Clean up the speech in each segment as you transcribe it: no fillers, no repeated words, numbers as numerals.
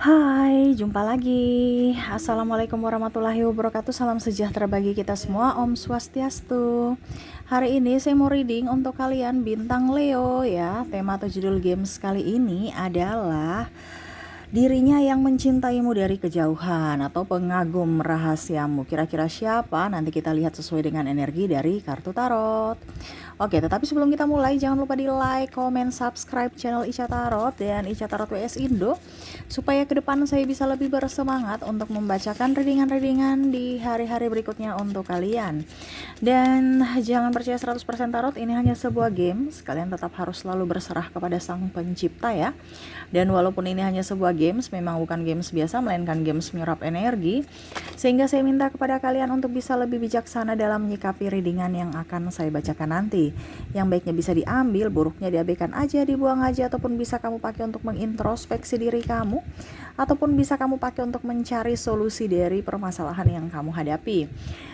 Hai, jumpa lagi. Assalamualaikum warahmatullahi wabarakatuh. Salam sejahtera bagi kita semua. Om Swastiastu. Hari ini saya mau reading untuk kalian bintang Leo ya. Tema atau judul games kali ini adalah dirinya yang mencintaimu dari kejauhan atau pengagum rahasiamu. Kira-kira siapa? Nanti kita lihat sesuai dengan energi dari kartu tarot. Oke, tetapi sebelum kita mulai, jangan lupa di like, comment, subscribe channel Ica Tarot dan Ica Tarot WS Indo, supaya ke depan saya bisa lebih bersemangat untuk membacakan readingan-readingan di hari-hari berikutnya untuk kalian. Dan jangan percaya 100% tarot, ini hanya sebuah game. Kalian tetap harus selalu berserah kepada sang pencipta ya. Dan walaupun ini hanya sebuah games, memang bukan games biasa, melainkan games menyerap energi. Sehingga saya minta kepada kalian untuk bisa lebih bijaksana dalam menyikapi readingan yang akan saya bacakan nanti. Yang baiknya bisa diambil, buruknya diabaikan aja, dibuang aja, ataupun bisa kamu pakai untuk mengintrospeksi diri kamu, ataupun bisa kamu pakai untuk mencari solusi dari permasalahan yang kamu hadapi.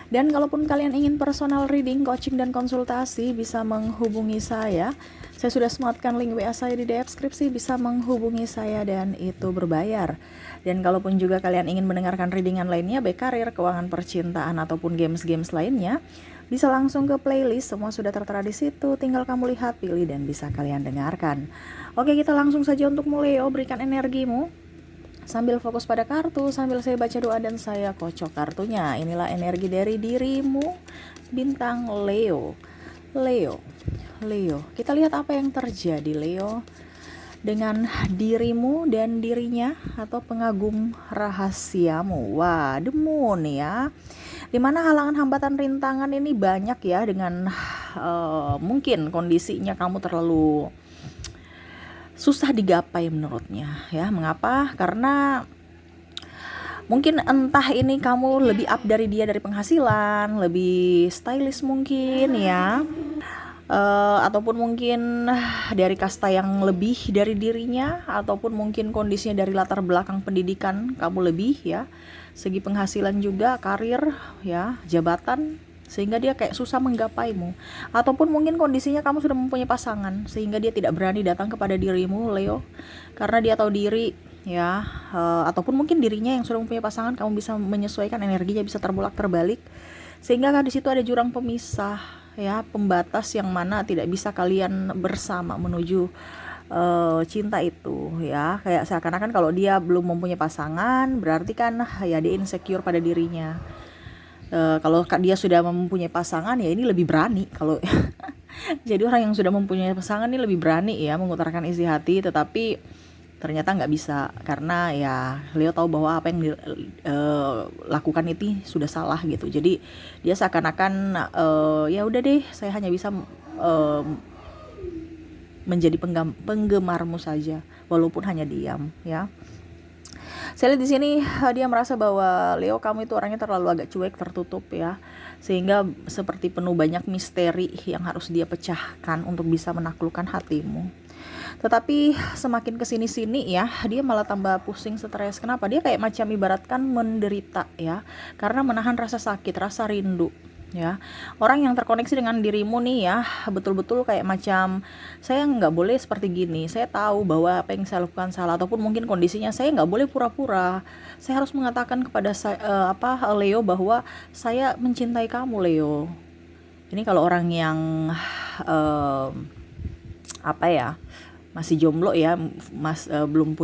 Dan kalaupun kalian ingin personal reading, coaching, dan konsultasi, bisa menghubungi saya. Saya sudah sematkan link WA saya di deskripsi, bisa menghubungi saya dan itu berbayar. Dan kalaupun juga kalian ingin mendengarkan readingan lainnya, baik karir, keuangan, percintaan, ataupun games-games lainnya, bisa langsung ke playlist, semua sudah tertera di situ. Tinggal kamu lihat, pilih, dan bisa kalian dengarkan. Oke, kita langsung saja untuk mulai. Berikan energimu sambil fokus pada kartu, sambil saya baca doa dan saya kocok kartunya. Inilah energi dari dirimu, bintang Leo. Leo, kita lihat apa yang terjadi Leo dengan dirimu dan dirinya atau pengagum rahasiamu. Wah, the moon ya. Dimana halangan, hambatan, rintangan ini banyak ya, dengan mungkin kondisinya kamu terlalu susah digapai menurutnya ya. Mengapa? Karena mungkin entah ini kamu lebih up dari dia dari penghasilan, lebih stylish mungkin ya, ataupun mungkin dari kasta yang lebih dari dirinya, ataupun mungkin kondisinya dari latar belakang pendidikan kamu lebih ya, segi penghasilan juga, karir ya, jabatan, sehingga dia kayak susah menggapaimu. Ataupun mungkin kondisinya kamu sudah mempunyai pasangan sehingga dia tidak berani datang kepada dirimu Leo, karena dia tahu diri ya, ataupun mungkin dirinya yang sudah mempunyai pasangan, kamu bisa menyesuaikan energinya, bisa terbolak-terbalik, sehingga di situ ada jurang pemisah ya, pembatas yang mana tidak bisa kalian bersama menuju cinta itu ya. Kayak seakan-akan kalau dia belum mempunyai pasangan, berarti kan ya dia insecure pada dirinya. Kalau dia sudah mempunyai pasangan, ya ini lebih berani kalau jadi orang yang sudah mempunyai pasangan ini lebih berani ya mengutarakan isi hati, tetapi ternyata nggak bisa, karena ya Leo tahu bahwa apa yang lakukan itu sudah salah gitu. Jadi dia seakan-akan ya udah deh, saya hanya bisa menjadi penggemarmu saja, walaupun hanya diam ya. Saya lihat di sini dia merasa bahwa Leo, kamu itu orangnya terlalu agak cuek, tertutup ya, sehingga seperti penuh banyak misteri yang harus dia pecahkan untuk bisa menaklukkan hatimu. Tetapi semakin kesini-sini ya, dia malah tambah pusing, stres. Kenapa? Dia kayak macam ibaratkan menderita ya, karena menahan rasa sakit, rasa rindu ya. Orang yang terkoneksi dengan dirimu nih ya, betul-betul kayak macam, saya nggak boleh seperti gini, saya tahu bahwa apa yang saya lakukan salah, ataupun mungkin kondisinya saya nggak boleh pura-pura, saya harus mengatakan kepada Leo bahwa saya mencintai kamu Leo. Ini kalau orang yang apa ya, masih jomblo ya, belum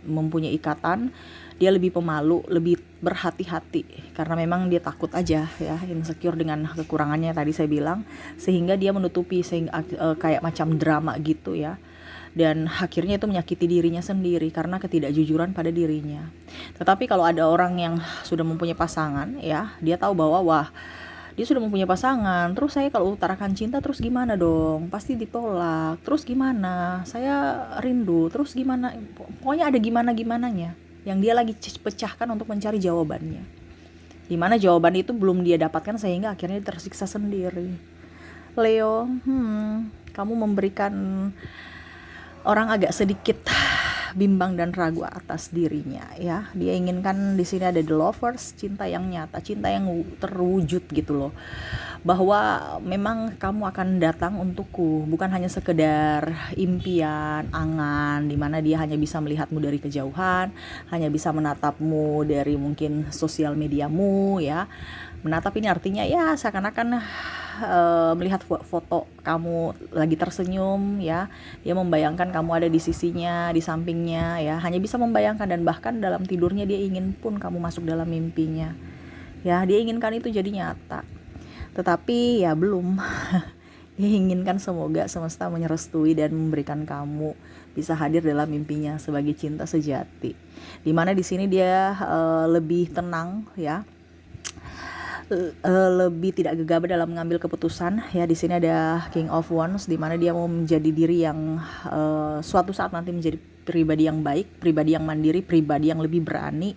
mempunyai ikatan, dia lebih pemalu, lebih berhati-hati, karena memang dia takut aja ya, insecure dengan kekurangannya tadi saya bilang, sehingga dia menutupi, sehingga kayak macam drama gitu ya, dan akhirnya itu menyakiti dirinya sendiri karena ketidakjujuran pada dirinya. Tetapi kalau ada orang yang sudah mempunyai pasangan ya, dia tahu bahwa wah, dia sudah mempunyai pasangan, terus saya kalau utarakan cinta terus gimana dong, pasti ditolak, terus gimana, saya rindu, terus gimana, pokoknya ada gimana-gimananya yang dia lagi pecahkan untuk mencari jawabannya, dimana jawaban itu belum dia dapatkan, sehingga akhirnya tersiksa sendiri. Leo, kamu memberikan orang agak sedikit bimbang dan ragu atas dirinya ya. Dia inginkan di sini ada the lovers, cinta yang nyata, cinta yang terwujud gitu loh. Bahwa memang kamu akan datang untukku, bukan hanya sekedar impian, angan, dimana dia hanya bisa melihatmu dari kejauhan, hanya bisa menatapmu dari mungkin sosial mediamu ya. Menatap ini artinya ya seakan-akan melihat foto kamu lagi tersenyum ya, dia membayangkan kamu ada di sisinya, di sampingnya ya, hanya bisa membayangkan, dan bahkan dalam tidurnya dia ingin pun kamu masuk dalam mimpinya ya, dia inginkan itu jadi nyata, tetapi ya belum. Dia inginkan semoga semesta menyerestui dan memberikan kamu bisa hadir dalam mimpinya sebagai cinta sejati, dimana di sini dia lebih tenang ya, lebih tidak gegabah dalam mengambil keputusan ya. Di sini ada King of Wands, di mana dia mau menjadi diri yang suatu saat nanti menjadi pribadi yang baik, pribadi yang mandiri, pribadi yang lebih berani,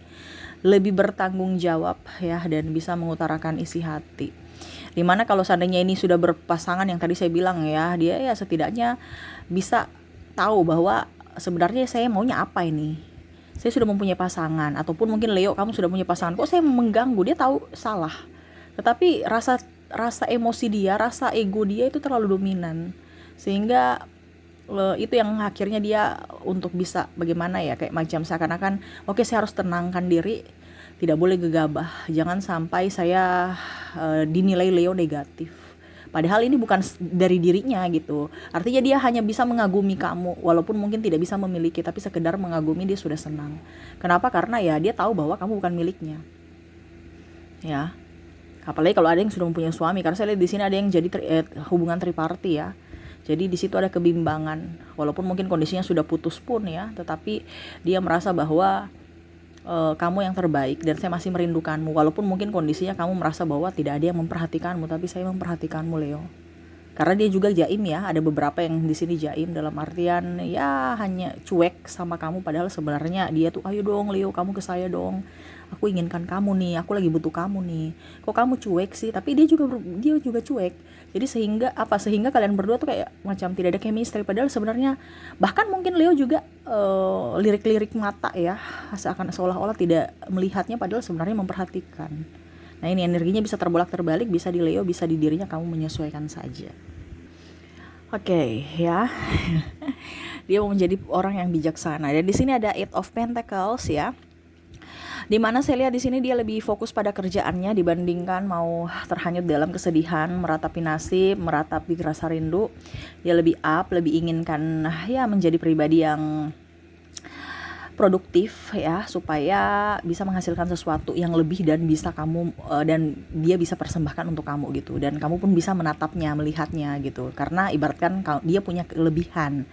lebih bertanggung jawab ya, dan bisa mengutarakan isi hati. Dimana kalau seandainya ini sudah berpasangan yang tadi saya bilang ya, dia ya setidaknya bisa tahu bahwa sebenarnya saya maunya apa ini. Saya sudah mempunyai pasangan, ataupun mungkin Leo kamu sudah punya pasangan, kok saya mengganggu, dia tahu salah. Tetapi rasa emosi dia, rasa ego dia itu terlalu dominan, sehingga itu yang akhirnya dia untuk bisa bagaimana ya, kayak macam seakan-akan oke, saya harus tenangkan diri, tidak boleh gegabah, jangan sampai saya dinilai Leo negatif. Padahal ini bukan dari dirinya gitu. Artinya dia hanya bisa mengagumi kamu, walaupun mungkin tidak bisa memiliki, tapi sekedar mengagumi dia sudah senang. Kenapa? Karena ya dia tahu bahwa kamu bukan miliknya. Ya. Apalagi kalau ada yang sudah mempunyai suami, karena saya lihat di sini ada yang jadi hubungan triparty ya. Jadi di situ ada kebimbangan, walaupun mungkin kondisinya sudah putus pun ya, tetapi dia merasa bahwa kamu yang terbaik dan saya masih merindukanmu, walaupun mungkin kondisinya kamu merasa bahwa tidak ada yang memperhatikanmu, tapi saya memperhatikanmu Leo. Karena dia juga jaim ya, ada beberapa yang di sini jaim dalam artian ya hanya cuek sama kamu, padahal sebenarnya dia tuh ayo dong Leo, kamu ke saya dong, aku inginkan kamu nih, aku lagi butuh kamu nih, kok kamu cuek sih. Tapi dia juga cuek. Jadi sehingga kalian berdua tuh kayak macam tidak ada chemistry, padahal sebenarnya bahkan mungkin Leo juga lirik-lirik mata ya, seolah-olah tidak melihatnya, padahal sebenarnya memperhatikan. Nah ini energinya bisa terbolak-terbalik, bisa di Leo, bisa di dirinya, kamu menyesuaikan saja. Oke, ya. Dia mau menjadi orang yang bijaksana. Dan di sini ada Eight of Pentacles ya. Dimana saya lihat di sini dia lebih fokus pada kerjaannya dibandingkan mau terhanyut dalam kesedihan, meratapi nasib, meratapi rasa rindu. Dia lebih lebih inginkan ya menjadi pribadi yang produktif ya, supaya bisa menghasilkan sesuatu yang lebih dan bisa kamu dan dia bisa persembahkan untuk kamu gitu, dan kamu pun bisa menatapnya, melihatnya gitu, karena ibaratkan dia punya kelebihan.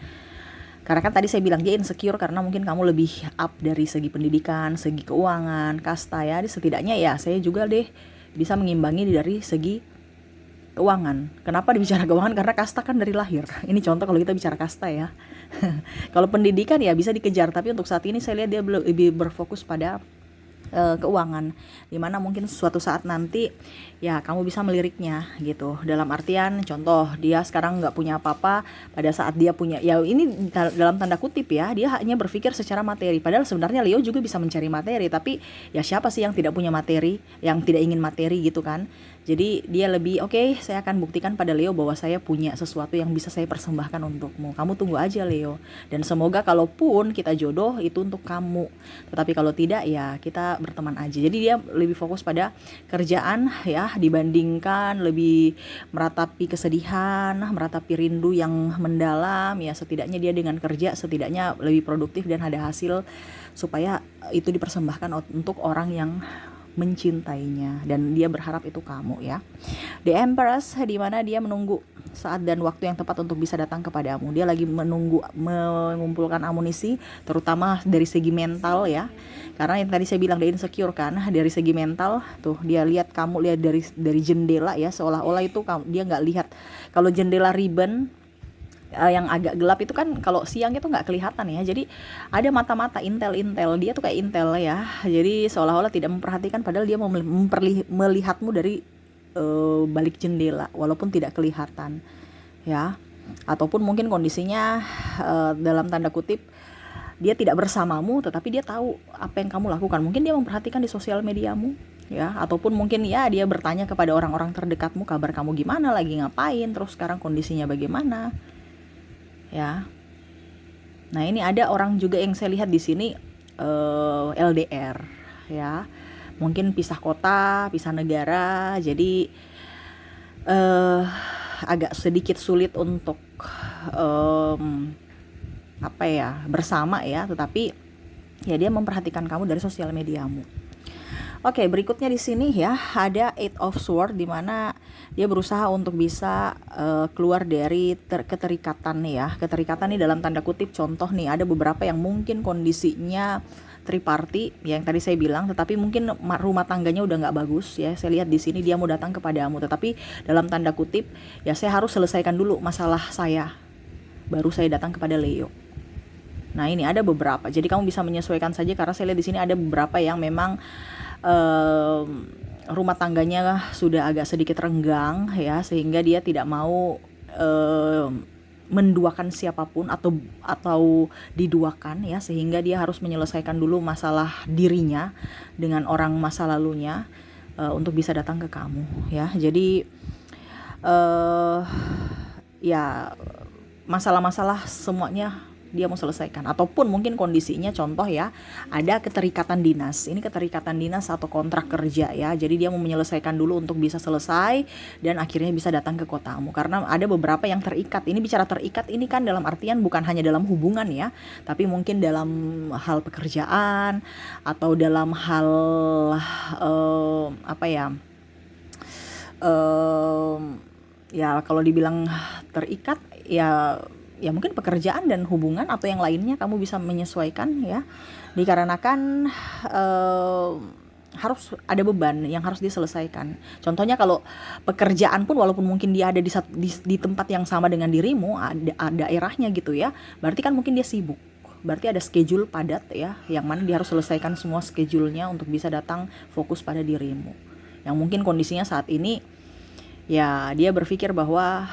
Karena kan tadi saya bilang dia insecure karena mungkin kamu lebih up dari segi pendidikan, segi keuangan, kasta ya. Setidaknya ya saya juga deh bisa mengimbangi dari segi keuangan. Kenapa dibicara keuangan? Karena kasta kan dari lahir. Ini contoh kalau kita bicara kasta ya. Kalau pendidikan ya bisa dikejar, tapi untuk saat ini saya lihat dia lebih berfokus pada keuangan, dimana mungkin suatu saat nanti ya kamu bisa meliriknya gitu, dalam artian contoh dia sekarang nggak punya apa-apa, pada saat dia punya, ya ini dalam tanda kutip ya, dia hanya berpikir secara materi, padahal sebenarnya Leo juga bisa mencari materi, tapi ya siapa sih yang tidak punya materi, yang tidak ingin materi gitu kan. Jadi dia lebih oke, saya akan buktikan pada Leo bahwa saya punya sesuatu yang bisa saya persembahkan untukmu. Kamu tunggu aja Leo. Dan semoga kalaupun kita jodoh itu untuk kamu. Tetapi kalau tidak ya kita berteman aja. Jadi dia lebih fokus pada kerjaan ya, dibandingkan lebih meratapi kesedihan, meratapi rindu yang mendalam ya. Setidaknya dia dengan kerja setidaknya lebih produktif dan ada hasil, supaya itu dipersembahkan untuk orang yang mencintainya, dan dia berharap itu kamu ya. The Empress, di mana dia menunggu saat dan waktu yang tepat untuk bisa datang kepadamu. Dia lagi menunggu mengumpulkan amunisi, terutama dari segi mental ya. Karena yang tadi saya bilang dia insecure kan, dari segi mental tuh dia lihat kamu, lihat dari jendela ya, seolah-olah itu dia nggak lihat. Kalau jendela ribbon yang agak gelap itu kan kalau siang itu nggak kelihatan ya, jadi ada mata-mata intel dia tuh kayak intel ya, jadi seolah-olah tidak memperhatikan, padahal dia mau melihatmu dari balik jendela walaupun tidak kelihatan ya. Ataupun mungkin kondisinya dalam tanda kutip dia tidak bersamamu tetapi dia tahu apa yang kamu lakukan. Mungkin dia memperhatikan di sosial mediamu ya, ataupun mungkin ya dia bertanya kepada orang-orang terdekatmu, kabar kamu gimana, lagi ngapain, terus sekarang kondisinya bagaimana ya. Nah, ini ada orang juga yang saya lihat di sini LDR ya, mungkin pisah kota, pisah negara, jadi agak sedikit sulit untuk bersama ya, tetapi ya dia memperhatikan kamu dari sosial mediamu. Oke, berikutnya di sini ya ada Eight of Swords, di mana dia berusaha untuk bisa keluar dari keterikatan nih ya. Keterikatan nih dalam tanda kutip, contoh nih ada beberapa yang mungkin kondisinya triparty yang tadi saya bilang, tetapi mungkin rumah tangganya udah nggak bagus ya. Saya lihat di sini dia mau datang kepadamu, tetapi dalam tanda kutip ya saya harus selesaikan dulu masalah saya, baru saya datang kepada Leo. Nah, ini ada beberapa, jadi kamu bisa menyesuaikan saja, karena saya lihat di sini ada beberapa yang memang rumah tangganya sudah agak sedikit renggang ya, sehingga dia tidak mau menduakan siapapun atau diduakan ya, sehingga dia harus menyelesaikan dulu masalah dirinya dengan orang masa lalunya untuk bisa datang ke kamu ya. Jadi ya masalah-masalah semuanya dia mau selesaikan, ataupun mungkin kondisinya contoh ya ada keterikatan dinas, ini keterikatan dinas atau kontrak kerja ya, jadi dia mau menyelesaikan dulu untuk bisa selesai dan akhirnya bisa datang ke kotamu, karena ada beberapa yang terikat. Ini bicara terikat ini kan dalam artian bukan hanya dalam hubungan ya, tapi mungkin dalam hal pekerjaan atau dalam hal ya kalau dibilang terikat ya mungkin pekerjaan dan hubungan atau yang lainnya kamu bisa menyesuaikan ya, dikarenakan harus ada beban yang harus diselesaikan. Contohnya kalau pekerjaan pun, walaupun mungkin dia ada di tempat yang sama dengan dirimu, ada daerahnya gitu ya, berarti kan mungkin dia sibuk, berarti ada schedule padat ya, yang mana dia harus selesaikan semua schedule-nya untuk bisa datang fokus pada dirimu, yang mungkin kondisinya saat ini ya dia berpikir bahwa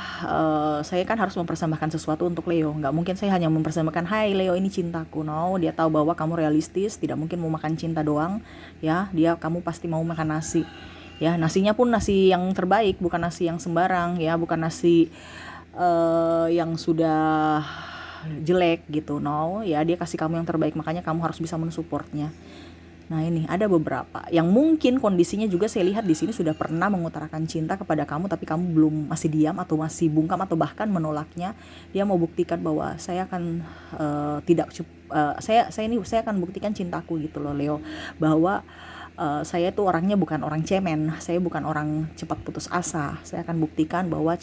saya kan harus mempersembahkan sesuatu untuk Leo. Nggak mungkin saya hanya mempersembahkan, hai Leo ini cintaku. No, dia tahu bahwa kamu realistis, tidak mungkin mau makan cinta doang ya. Kamu pasti mau makan nasi ya, nasinya pun nasi yang terbaik, bukan nasi yang sembarang ya, bukan nasi yang sudah jelek gitu. No ya, dia kasih kamu yang terbaik, makanya kamu harus bisa mensupportnya. Nah, ini ada beberapa yang mungkin kondisinya juga saya lihat di sini sudah pernah mengutarakan cinta kepada kamu, tapi kamu belum, masih diam atau masih bungkam atau bahkan menolaknya. Dia mau buktikan bahwa saya akan saya akan buktikan cintaku gitu loh Leo, bahwa saya tuh orangnya bukan orang cemen, saya bukan orang cepat putus asa. Saya akan buktikan bahwa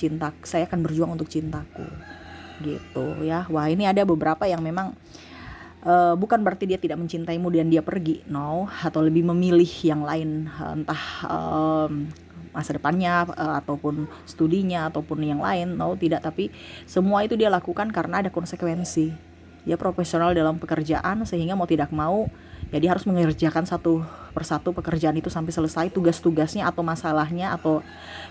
saya akan berjuang untuk cintaku gitu ya. Wah, ini ada beberapa yang memang bukan berarti dia tidak mencintaimu dan dia pergi, no, atau lebih memilih yang lain, entah masa depannya ataupun studinya ataupun yang lain, no, tidak, tapi semua itu dia lakukan karena ada konsekuensi. Dia profesional dalam pekerjaan, sehingga mau tidak mau ya dia harus mengerjakan satu persatu pekerjaan itu sampai selesai, tugas-tugasnya atau masalahnya, atau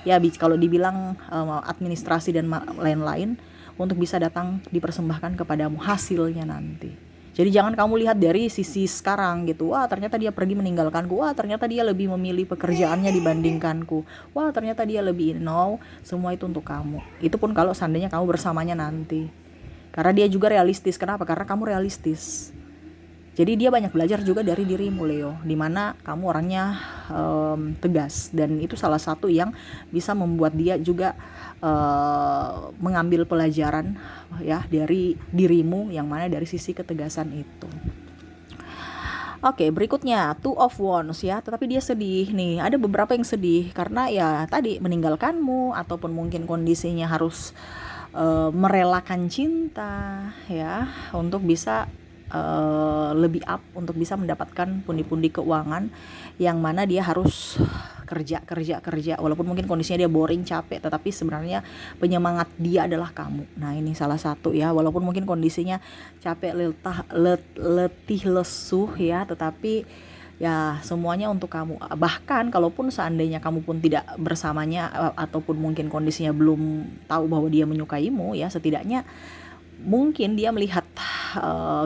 ya kalau dibilang administrasi dan lain-lain, untuk bisa datang dipersembahkan kepadamu hasilnya nanti. Jadi jangan kamu lihat dari sisi sekarang gitu, wah ternyata dia pergi meninggalkanku, wah ternyata dia lebih memilih pekerjaannya dibandingkanku, wah ternyata dia lebih, no, semua itu untuk kamu. Itu pun kalau seandainya kamu bersamanya nanti, karena dia juga realistis. Kenapa? Karena kamu realistis. Jadi dia banyak belajar juga dari dirimu Leo, dimana kamu orangnya tegas, dan itu salah satu yang bisa membuat dia juga mengambil pelajaran ya dari dirimu, yang mana dari sisi ketegasan itu. Oke, berikutnya Two of Wands ya, tetapi dia sedih nih. Ada beberapa yang sedih karena ya tadi meninggalkanmu, ataupun mungkin kondisinya harus merelakan cinta ya untuk bisa lebih up, untuk bisa mendapatkan pundi-pundi keuangan, yang mana dia harus kerja, walaupun mungkin kondisinya dia boring, capek, tetapi sebenarnya penyemangat dia adalah kamu. Nah, ini salah satu ya, walaupun mungkin kondisinya capek, letih, lesuh ya, tetapi ya semuanya untuk kamu. Bahkan kalaupun seandainya kamu pun tidak bersamanya, ataupun mungkin kondisinya belum tahu bahwa dia menyukaimu ya, setidaknya mungkin dia melihat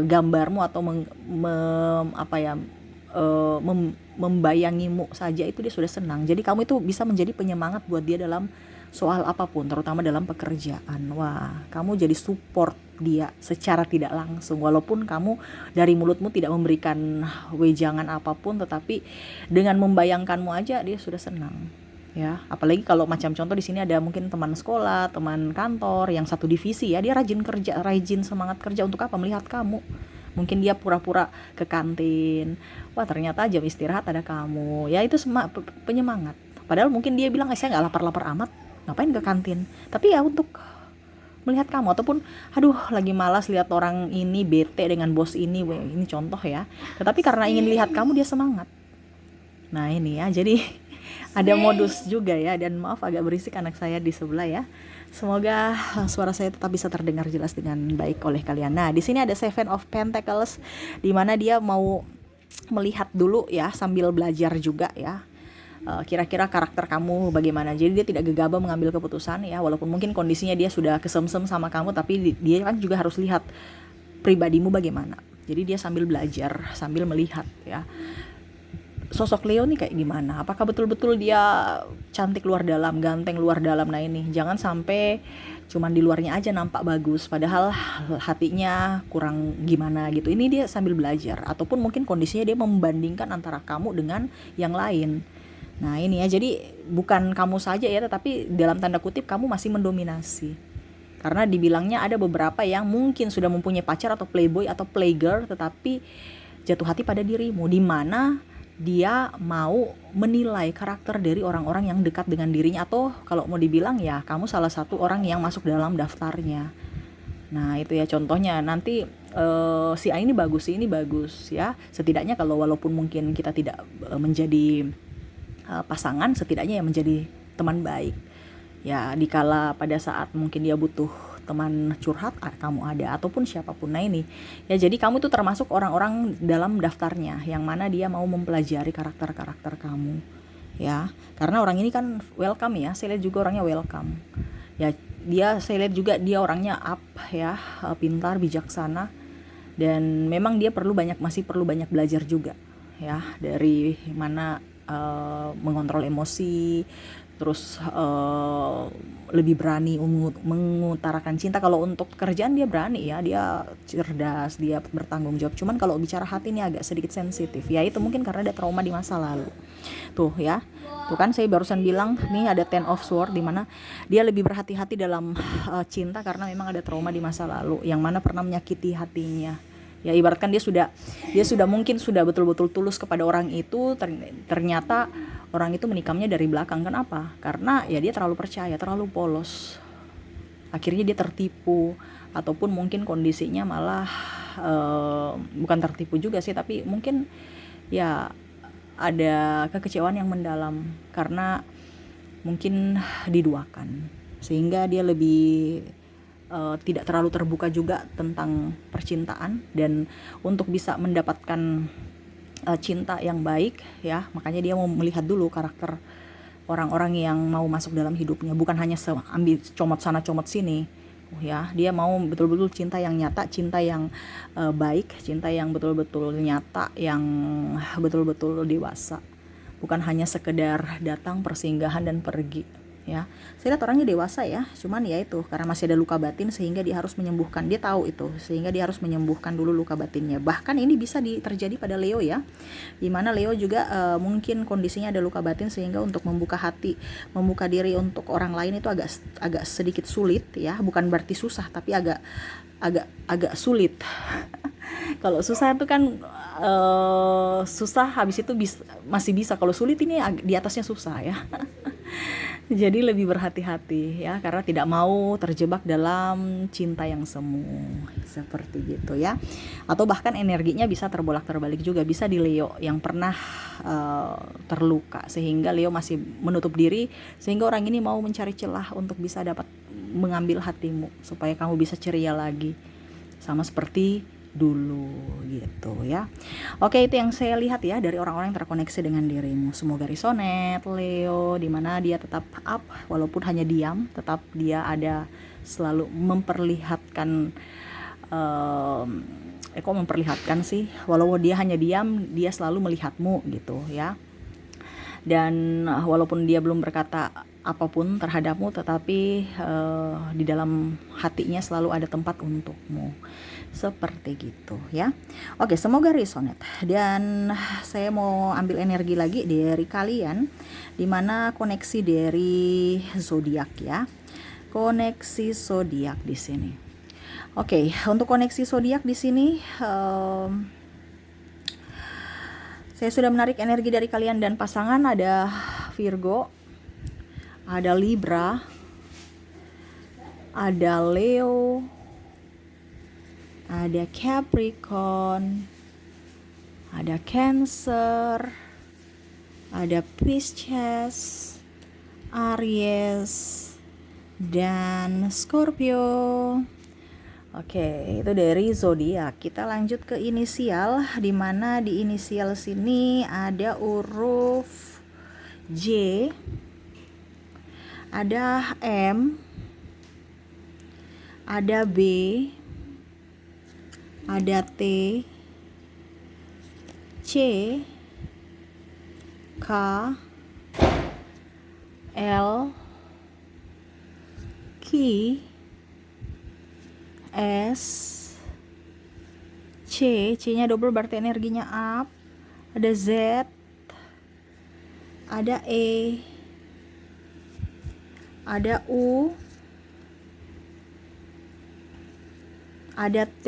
gambarmu atau membayangimu saja itu dia sudah senang. Jadi kamu itu bisa menjadi penyemangat buat dia dalam soal apapun, terutama dalam pekerjaan. Wah, kamu jadi support dia secara tidak langsung, walaupun kamu dari mulutmu tidak memberikan wejangan apapun, tetapi dengan membayangkanmu aja dia sudah senang. Ya, apalagi kalau macam contoh di sini ada mungkin teman sekolah, teman kantor yang satu divisi ya, dia rajin kerja, rajin semangat kerja untuk apa? Melihat kamu. Mungkin dia pura-pura ke kantin. Wah, ternyata jam istirahat ada kamu. Ya itu penyemangat. Padahal mungkin dia bilang, saya nggak lapar-lapar amat, ngapain ke kantin. Tapi ya untuk melihat kamu, ataupun aduh lagi malas lihat orang ini, bete dengan bos ini, ini contoh ya. Tetapi karena ingin lihat kamu dia semangat. Nah ini ya, jadi ada modus juga ya. Dan maaf agak berisik anak saya di sebelah ya. Semoga suara saya tetap bisa terdengar jelas dengan baik oleh kalian. Nah di sini ada Seven of Pentacles, di mana dia mau melihat dulu ya, sambil belajar juga ya. Kira-kira karakter kamu bagaimana. Jadi dia tidak gegabah mengambil keputusan ya, walaupun mungkin kondisinya dia sudah kesemsem sama kamu, tapi dia kan juga harus lihat pribadimu bagaimana. Jadi dia sambil belajar, sambil melihat ya. Sosok Leo nih kayak gimana? Apakah betul-betul dia cantik luar dalam, ganteng luar dalam? Nah ini, jangan sampai cuman di luarnya aja nampak bagus, padahal hatinya kurang gimana gitu. Ini dia sambil belajar, ataupun mungkin kondisinya dia membandingkan antara kamu dengan yang lain. Nah ini ya, jadi bukan kamu saja ya, tetapi dalam tanda kutip kamu masih mendominasi. Karena dibilangnya ada beberapa yang mungkin sudah mempunyai pacar atau playboy atau playgirl, tetapi jatuh hati pada dirimu, di mana dia mau menilai karakter dari orang-orang yang dekat dengan dirinya, atau kalau mau dibilang ya kamu salah satu orang yang masuk dalam daftarnya. Nah itu ya contohnya, nanti si A ini bagus, si ini bagus ya. Setidaknya kalau walaupun mungkin kita tidak menjadi pasangan, setidaknya yang menjadi teman baik ya, dikala pada saat mungkin dia butuh teman curhat, kamu ada, ataupun siapapun. Nah ini ya, jadi kamu tuh termasuk orang-orang dalam daftarnya yang mana dia mau mempelajari karakter-karakter kamu ya, karena orang ini kan welcome ya, saya lihat juga orangnya welcome ya. Saya lihat juga dia orangnya up ya, pintar, bijaksana, dan memang dia masih perlu banyak belajar juga ya, dari mana mengontrol emosi, terus lebih berani mengutarakan cinta. Kalau untuk kerjaan dia berani ya, dia cerdas, dia bertanggung jawab. Cuman kalau bicara hati ini agak sedikit sensitif ya, itu mungkin karena ada trauma di masa lalu tuh ya. Tuh kan saya barusan bilang nih ada Ten of Swords, dimana dia lebih berhati-hati dalam cinta karena memang ada trauma di masa lalu yang mana pernah menyakiti hatinya ya. Ibaratkan dia sudah mungkin sudah betul-betul tulus kepada orang itu, ternyata orang itu menikamnya dari belakang. Kenapa? Karena ya dia terlalu percaya, terlalu polos, akhirnya dia tertipu, ataupun mungkin kondisinya malah bukan tertipu juga sih, tapi mungkin ya ada kekecewaan yang mendalam karena mungkin diduakan, sehingga dia lebih tidak terlalu terbuka juga tentang percintaan. Dan untuk bisa mendapatkan cinta yang baik ya, makanya dia mau melihat dulu karakter orang-orang yang mau masuk dalam hidupnya, bukan hanya ambil comot sana comot sini ya. Dia mau betul-betul cinta yang nyata, cinta yang baik, cinta yang betul-betul nyata, yang betul-betul dewasa, bukan hanya sekedar datang, persinggahan, dan pergi ya. Saya lihat orangnya dewasa ya, cuman ya itu karena masih ada luka batin sehingga dia harus menyembuhkan. Dia tahu itu, sehingga dia harus menyembuhkan dulu luka batinnya. Bahkan ini bisa terjadi pada Leo ya, dimana Leo juga mungkin kondisinya ada luka batin, sehingga untuk membuka hati, membuka diri untuk orang lain itu agak sedikit sulit ya. Bukan berarti susah, tapi agak sulit. Kalau susah itu kan susah, habis itu masih bisa. Kalau sulit ini di atasnya susah ya. Jadi lebih berhati-hati ya, karena tidak mau terjebak dalam cinta yang semu seperti gitu ya. Atau bahkan energinya bisa terbolak-terbalik juga, bisa di Leo yang pernah terluka sehingga Leo masih menutup diri, sehingga orang ini mau mencari celah untuk bisa dapat mengambil hatimu supaya kamu bisa ceria lagi sama seperti dulu gitu ya. Oke, itu yang saya lihat ya dari orang-orang yang terkoneksi dengan dirimu. Semoga resonate Leo, dimana dia tetap up walaupun hanya diam, tetap dia ada selalu memperlihatkan Kok memperlihatkan sih, walau dia hanya diam, dia selalu melihatmu gitu ya. Dan walaupun dia belum berkata apapun terhadapmu, tetapi di dalam hatinya selalu ada tempat untukmu. Seperti gitu ya. Oke, semoga resonate. Dan saya mau ambil energi lagi dari kalian, dimana koneksi dari zodiak ya. Koneksi zodiak di sini. Oke, untuk koneksi zodiak di sini saya sudah menarik energi dari kalian dan pasangan. Ada Virgo, ada Libra, ada Leo, ada Capricorn, ada Cancer, ada Pisces, Aries, dan Scorpio. Oke, itu dari zodiak. Kita lanjut ke inisial, di mana di inisial sini ada huruf J, ada M, ada B, ada T, C, K, L, Q, S, C-nya double berarti energinya up. Ada Z, ada E, ada U, ada T,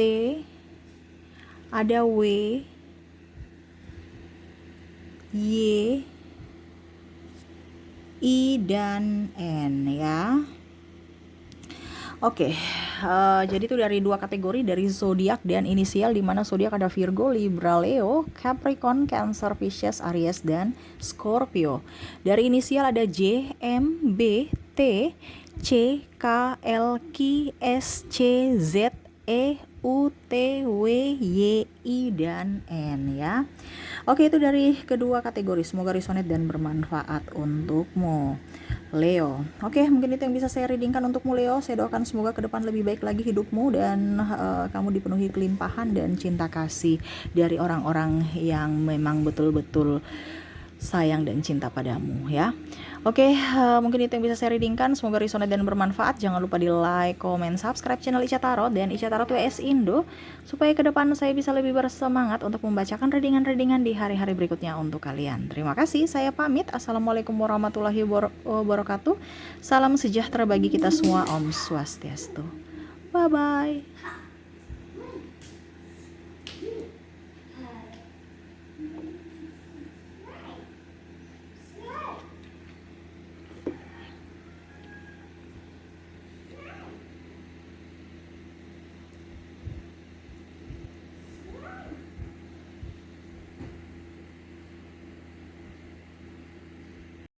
ada W, Y, I, dan N ya. Oke, jadi itu dari dua kategori, dari zodiak dan inisial, di mana zodiak ada Virgo, Libra, Leo, Capricorn, Cancer, Pisces, Aries, dan Scorpio. Dari inisial ada J, M, B, T, C, K, L, Q, S, C, Z, E, U, T, W, Y, I, dan N ya. Oke, itu dari kedua kategori. Semoga resonate dan bermanfaat untukmu, Leo. Oke, mungkin itu yang bisa saya readingkan untukmu, Leo. Saya doakan semoga ke depan lebih baik lagi hidupmu, dan kamu dipenuhi kelimpahan dan cinta kasih dari orang-orang yang memang betul-betul sayang dan cinta padamu ya. Oke, mungkin itu yang bisa saya readingkan. Semoga resonate dan bermanfaat. Jangan lupa di like, comment, subscribe channel Ica Tarot dan Ica Tarot WS Indo, supaya ke depan saya bisa lebih bersemangat untuk membacakan readingan-readingan di hari-hari berikutnya untuk kalian. Terima kasih, saya pamit. Assalamualaikum warahmatullahi wabarakatuh. Salam sejahtera bagi kita semua. Om Swastiastu. Bye-bye.